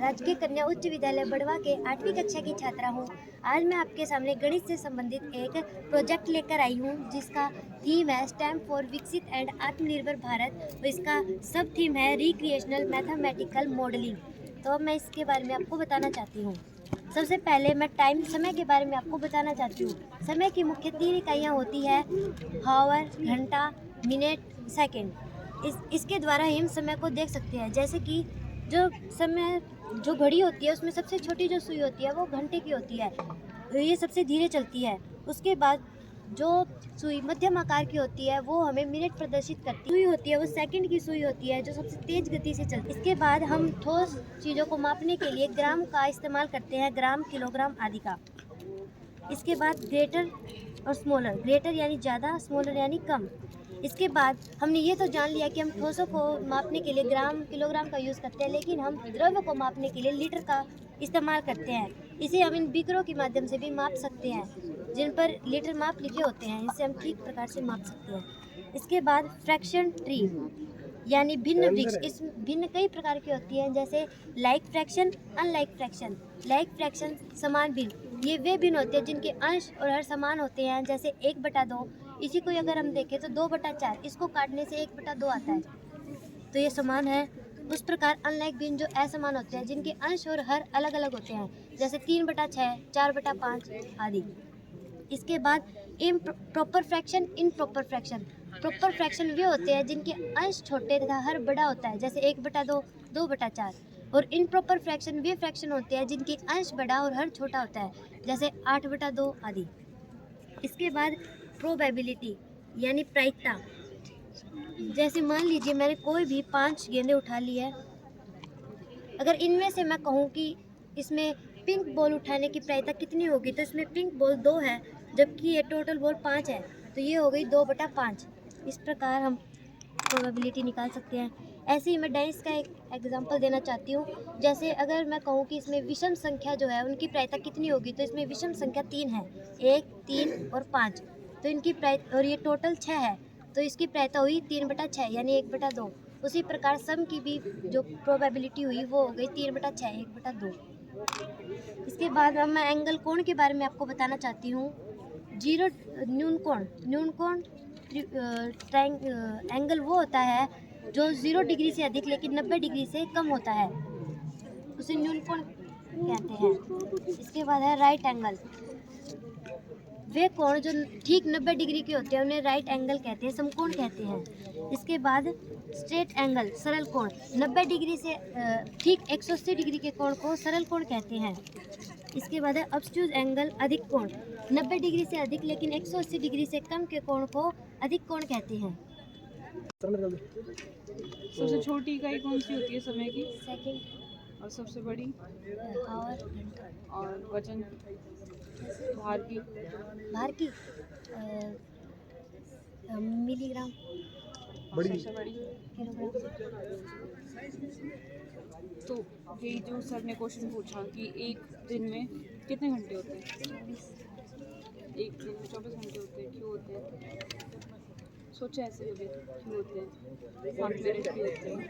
राजकीय कन्या उच्च विद्यालय बड़वा के 8वीं कक्षा की छात्रा हूँ। आज मैं आपके सामने गणित से संबंधित एक प्रोजेक्ट लेकर आई हूँ जिसका थीम है स्टेम फॉर विकसित एंड आत्मनिर्भर भारत और इसका सब थीम है रिक्रिएशनल मैथमेटिकल मॉडलिंग। तो अब मैं इसके बारे में आपको बताना चाहती हूँ। सबसे पहले मैं समय के बारे में आपको बताना चाहती हूँ। समय की मुख्य 3 इकाइयाँ होती है हावर, घंटा, मिनट, सेकंड। इसके द्वारा ही हम समय को देख सकते हैं। जैसे कि जो घड़ी होती है उसमें सबसे छोटी जो सुई होती है वो घंटे की होती है, ये सबसे धीरे चलती है। उसके बाद जो सुई मध्यम आकार की होती है वो हमें मिनट प्रदर्शित करती सुई होती है वो सेकंड की सुई होती है जो सबसे तेज गति से चलती है। इसके बाद हम ठोस चीज़ों को मापने के लिए ग्राम का इस्तेमाल करते हैं, ग्राम, किलोग्राम आदि का। इसके बाद ग्रेटर और स्मॉलर, ग्रेटर यानी ज़्यादा, स्मॉलर यानी कम। इसके बाद हमने ये तो जान लिया कि हम ठोसों को मापने के लिए ग्राम, किलोग्राम का यूज़ करते हैं, लेकिन हम द्रव्य को मापने के लिए लीटर का इस्तेमाल करते हैं। इसे हम इन बीकरों के माध्यम से भी माप सकते हैं जिन पर लीटर माप लिखे होते हैं। इससे हम ठीक प्रकार से माप सकते हैं। इसके बाद फ्रैक्शन ट्री यानी भिन्न वृक्ष। इस भिन्न कई प्रकार की होती हैं, जैसे like fraction, unlike fraction. Like fraction समान भिन्न, ये वे भिन्न होते हैं जिनके अंश और हर समान होते हैं, जैसे 1/2। इसी को अगर हम देखें तो 2/4, इसको काटने से 1/2 आता है, तो ये समान है। उस प्रकार अनलाइक भिन्न जो असमान होते हैं जिनके अंश और हर अलग अलग होते हैं, जैसे 3/6, 4/5 आदि। इसके बाद proper fraction, improper fraction. Proper fraction वे होते हैं जिनके अंश छोटे तथा हर बड़ा होता है, जैसे 1/2, 2/4। और इम्प्रॉपर फ्रैक्शन वे फ्रैक्शन होते हैं जिनके अंश बड़ा और हर छोटा होता है, जैसे 8/2 आदि। इसके बाद प्रोबेबिलिटी यानी प्रायिकता। जैसे मान लीजिए मैंने कोई भी 5 गेंदें उठा ली है, अगर इनमें से मैं कहूँ कि इसमें पिंक बॉल उठाने की प्रायिकता कितनी होगी, तो इसमें पिंक बॉल 2 है जबकि ये टोटल बॉल 5 है, तो ये हो गई 2/5। इस प्रकार हम प्रोबेबिलिटी निकाल सकते हैं। ऐसे ही मैं डाइस का एक एग्जांपल देना चाहती हूँ। जैसे अगर मैं कहूँ कि इसमें विषम संख्या जो है उनकी प्रायिकता कितनी होगी, तो इसमें विषम संख्या 3 है, 1, 3 और 5। तो इनकी प्रायिकता, और ये टोटल 6 है, तो इसकी प्रायिकता हुई 3/6 यानी 1/2। उसी प्रकार सम की भी जो प्रोबेबिलिटी हुई वो हो गई 3/6, 1/2। इसके बाद अब मैं एंगल कोण के बारे में आपको बताना चाहती हूँ। जीरो न्यून कोण एंगल वो होता है जो 0 डिग्री से अधिक लेकिन 90 डिग्री से कम होता है, उसे न्यून कोण कहते हैं। इसके बाद है राइट एंगल। वे कोण जो ठीक 90 डिग्री के होते हैं उन्हें राइट एंगल कहते हैं, समकोण कहते हैं। इसके बाद स्ट्रेट एंगल, सरल कोण। 90 डिग्री से ठीक 180 डिग्री के कोण को सरल कोण कहते हैं। इसके बाद है ऑब्ट्यूज एंगल, अधिक कोण। 90 डिग्री से अधिक लेकिन 180 डिग्री से कम के कोण को अधिक कोण कहते हैं। सबसे छोटी इकाई कौन सी होती है समय की? सेकंड। और सबसे बड़ी? आवर। और वजन, भार की? भार की मिलीग्राम। और सबसे बड़ी? किलोग्राम। तो यही जो सर ने क्वेश्चन पूछा कि एक दिन में कितने घंटे होते हैं? एक दिन में 24 घंटे होते हैं। क्यों होते हैं? सोचा ऐसे कभी क्यों होते हैं? 5 मिनट भी होते हैं।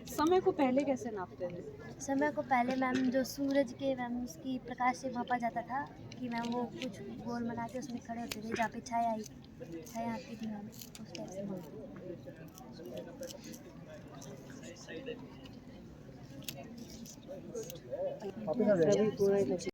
समय को पहले कैसे नापते थे? समय को पहले मैम जो सूरज के उसकी प्रकाश से मापा जाता था कि मैम वो कुछ गोल बना के उसमें खड़े होते थे, जहाँ पे छाया आती थी मैम, उस टाइप से।